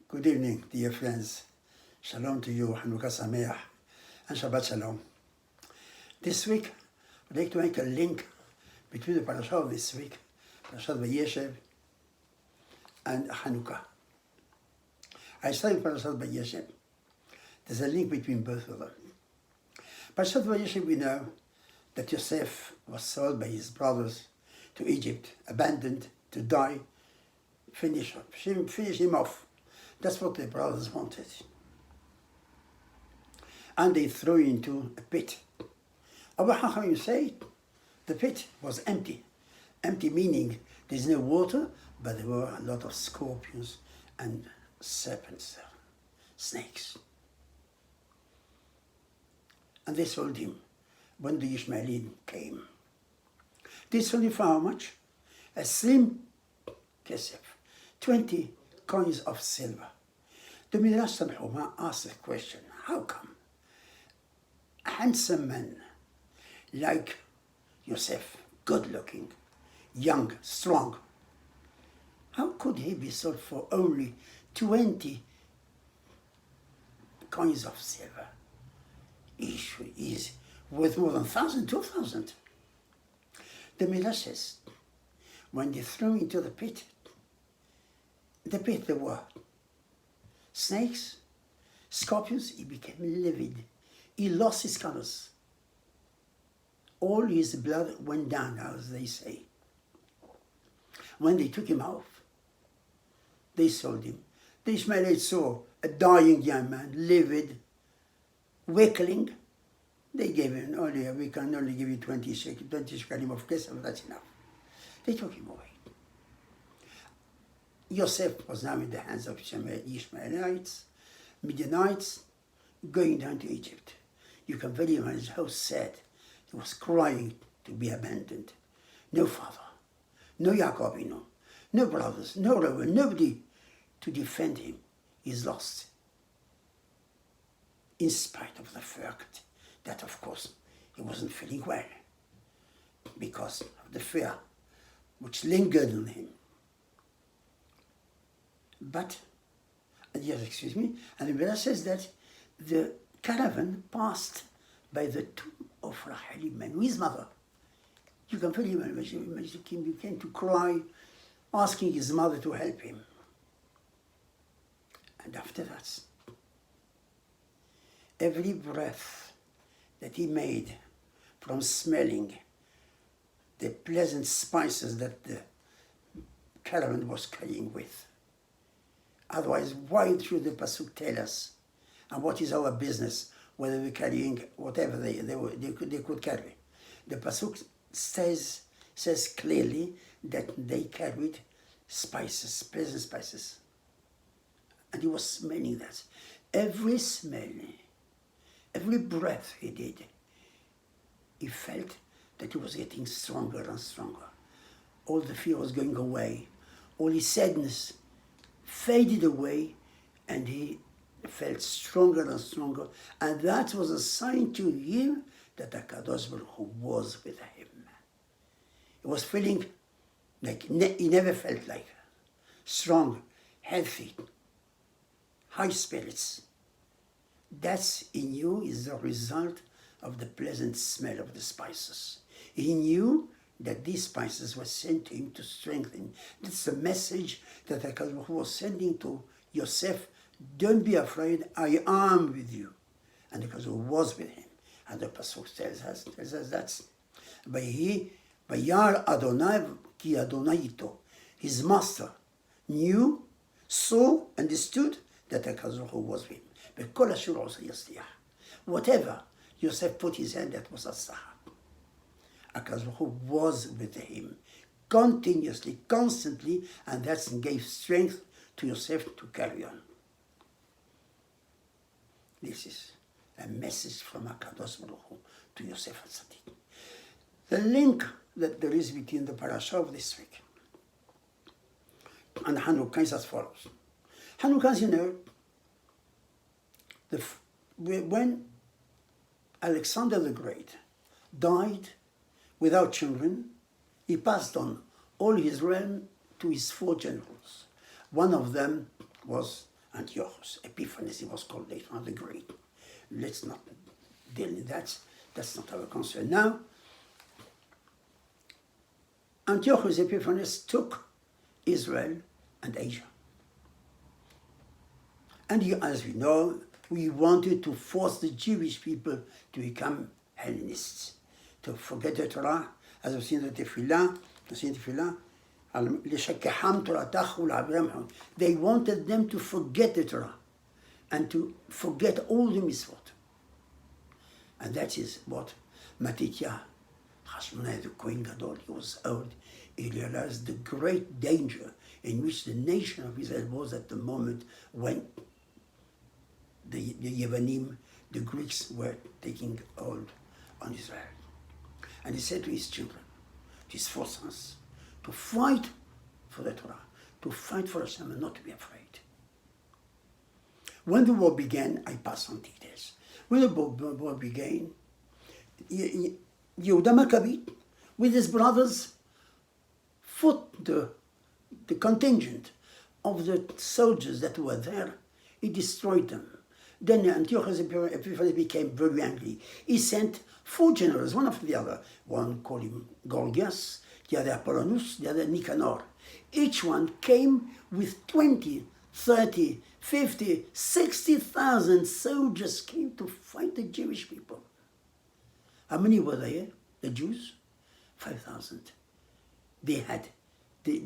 Good evening, dear friends. Shalom to you, Hanuka Sameach, and Shabbat Shalom. This week, I'd like to make a link between the parasha of this week, Parashat Vayeshb, and Hanukkah. I studied Parashat Vayeshb. There's a link between both of them. Parashat Vayeshb, we know that Yosef was sold by his brothers to Egypt, abandoned, to die, finish him off. That's what the brothers wanted. And they threw him into a pit. Abba Hacham say the pit was empty. Empty meaning there's no water, but there were a lot of scorpions and serpents there, snakes. And they sold him when the Ishmaelim came. They sold him for how much? A slim kesef, 20 coins of silver. The Midrash Tanhuma asked the question, how come a handsome man like Yosef, good looking, young, strong, how could he be sold for only 20 coins of silver? He's worth more than 1,000, 2,000. The Midrash says, when they threw him into the pit there were snakes, scorpions. He became livid. He lost his colors. All his blood went down, as they say. When they took him out, they sold him. The Ishmaelites saw a dying young man, livid, weakling. They gave him we can only give you 20 shekalim of kesef, that's enough. They took him away. Yosef was now in the hands of Ishmaelites, Midianites, going down to Egypt. You can very imagine how sad he was, crying to be abandoned. No father, no Yaakov, no brothers, no Reuben, nobody to defend him. He's lost. In spite of the fact that, of course, he wasn't feeling well because of the fear which lingered on him. But, yes, excuse me, and the Bible says that the caravan passed by the tomb of Rachel Imenu, his mother. You can very well imagine him began to cry, asking his mother to help him. And after that, every breath that he made from smelling the pleasant spices that the caravan was carrying with. Otherwise, why should the Pasuk tell us? And what is our business, whether we're carrying whatever they could carry? The Pasuk says clearly that they carried spices, pleasant spices. And he was smelling that. Every smell, every breath he did, he felt that he was getting stronger and stronger. All the fear was going away. All his sadness faded away, and he felt stronger and stronger. And that was a sign to him that HaKadosh Baruch Hu was with him. He was feeling like, he never felt like strong, healthy, high spirits. That's, he knew, is the result of the pleasant smell of the spices. He knew that these spices were sent to him to strengthen. That's the message that HaKadosh was sending to Yosef. Don't be afraid, I am with you. And HaKadosh was with him. And the Pasuk tells us that. Vayar Adonai ki Adonai ito. His master knew, saw, understood that HaKadosh was with him. Whatever Yosef put his hand, that was Asah. HaKadosh was with him continuously, constantly, and that gave strength to Yosef to carry on. This is a message from HaKadosh Baruch Hu to Yosef HaTzadik. The link that there is between the parasha of this week and Hanukkah is as follows. Hanukkah, as you know, when Alexander the Great died without children, he passed on all his realm to his 4 generals, One of them was Antiochus Epiphanes, he was called later on the Great. Let's not deal in that. That's not our concern. Now, Antiochus Epiphanes took Israel and Asia. And he, as we know, we wanted to force the Jewish people to become Hellenists, to forget the Torah, as we see in the Tefillah, they wanted them to forget the Torah and to forget all the mitzvot. And that is what Matitya, Hashmonai, the Kohen Gadol, he was old. He realized the great danger in which the nation of Israel was at the moment when the Yevanim, the Greeks, were taking hold on Israel. And he said to his children, to his four sons, to fight for the Torah, to fight for Hashem and not to be afraid. When the war began, I pass on details. When the war began, Yehuda Maccabi, with his brothers, fought the contingent of the soldiers that were there. He destroyed them. Then Antiochus Epiphanes became very angry. He sent 4 generals, one after the other. One called him Gorgias, the other Apollonius, the other Nicanor. Each one came with 20, 30, 50, 60,000 soldiers came to fight the Jewish people. How many were there? The Jews? 5,000. They had, the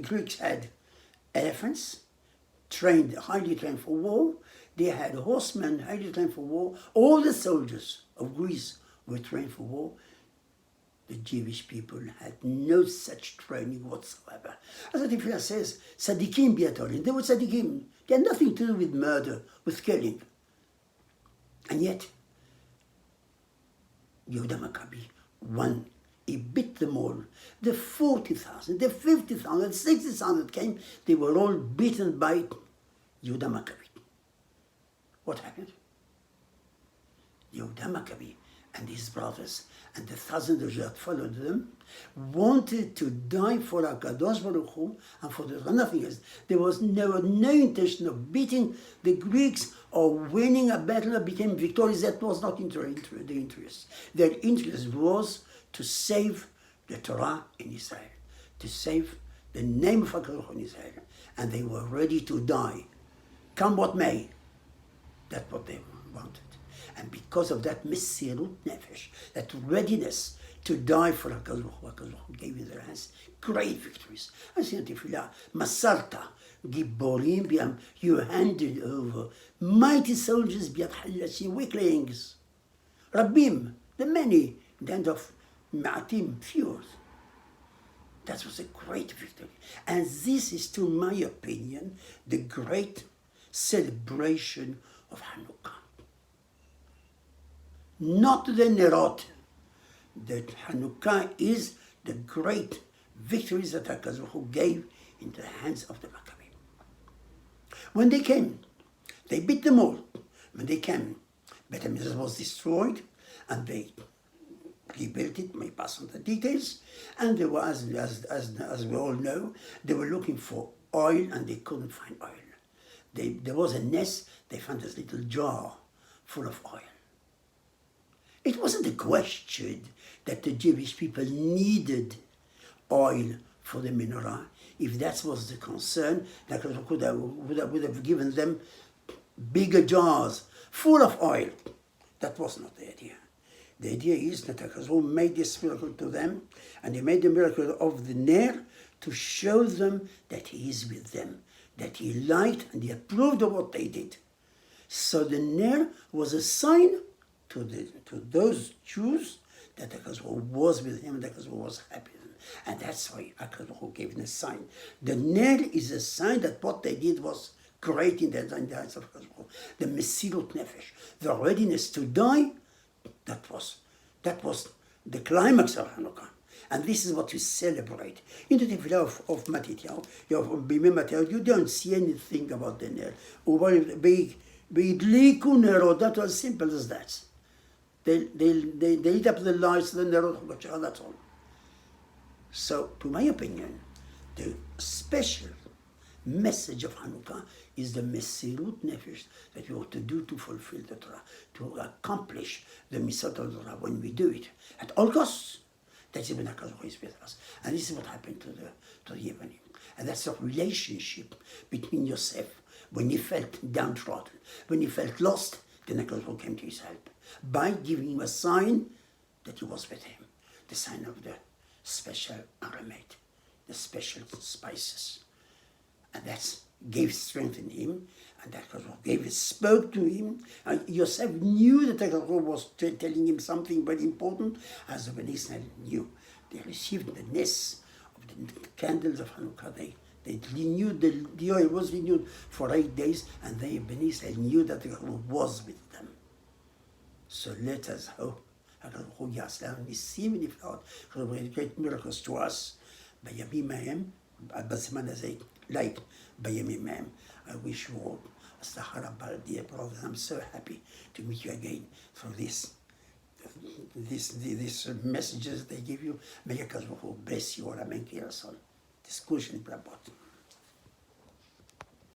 Greeks had elephants, highly trained for war. They had horsemen, highly trained for war. All the soldiers of Greece were trained for war. The Jewish people had no such training whatsoever. As the Tefillah says, Tzadikim biatolim. They were Tzadikim. They had nothing to do with murder, with killing. And yet, Yehuda Maccabi won. He beat them all. The 40,000, the 50,000, the 60,000 came, they were all beaten by Yehuda Maccabi. What happened? Yehuda Maccabi and his brothers and the thousands that followed them wanted to die for HaKadosh Baruch Hu and for nothing else. There was no intention of beating the Greeks or winning a battle that became victorious. That was not the interest. Their interest was to save the Torah in Israel, to save the name of HaKadosh in Israel. And they were ready to die, come what may. That's what they wanted. And because of that Mesirut Nefesh, that readiness to die for HaKadosh, gave in their hands great victories. I say in Tefillah, Masarta, Giborim Biam, you handed over mighty soldiers, Biat Halashi, weaklings, Rabbim, the many, the end of Ma'atim, few. That was a great victory. And this is, to my opinion, the great celebration of Hanukkah. Not the Nerot. That Hanukkah is the great victories that HaKadosh gave into the hands of the Maccabi. When they came, they beat them all. When they came, Beit HaMikdash was destroyed, and they rebuilt it, may pass on the details, and there was, as we all know, they were looking for oil and they couldn't find oil. There was a nest, they found this little jar full of oil. It wasn't a question that the Jewish people needed oil for the menorah. If that was the concern, that would have given them bigger jars full of oil. That was not the idea. The idea is that HaKadosh made this miracle to them, and he made the miracle of the Ner to show them that he is with them, that he liked and he approved of what they did. So the Ner was a sign to those Jews that HaKadosh was with him, that HaKadosh was happy with him. And that's why HaKadosh gave them a sign. The Ner is a sign that what they did was great in the eyes of HaKadosh. The Mesirut Nefesh, the readiness to die, that was the climax of Hanukkah. And this is what we celebrate. In the Tefillah of Matityahu, you don't see anything about the Ner. That was simple as that. They lit up the lights, the Nerot, that's all. So, to my opinion, the special message of Hanukkah is the Mesirut Nefesh that we ought to do to fulfill the Torah, to accomplish the mitzvot of the Torah when we do it at all costs. That's when HaKadosh is with us. And this is what happened to the Yevanim. And that's the relationship between Yosef when he felt downtrodden, when he felt lost, then HaKadosh came to his help by giving him a sign that he was with him, the sign of the special aromat, the special spices. And that gave strength in him, and that spoke to him. And Yosef knew that HaKadosh was telling him something very important, as the Bnei Israel knew. They received the ness of the candles of Hanukkah. They renewed, the oil was renewed for 8 days, and they, Bnei Israel, knew that HaKadosh was with them. So let us hope HaKadosh Yaslam receive niflaot, HaKadosh great miracles to us. בימים ההם, בזמן הזה, like בימים ההם. I wish you all הצלחה רבה, dear brothers. I'm so happy to meet you again for these messages they give you. May HaKadosh bless you all. Amen. Discussion, brabot.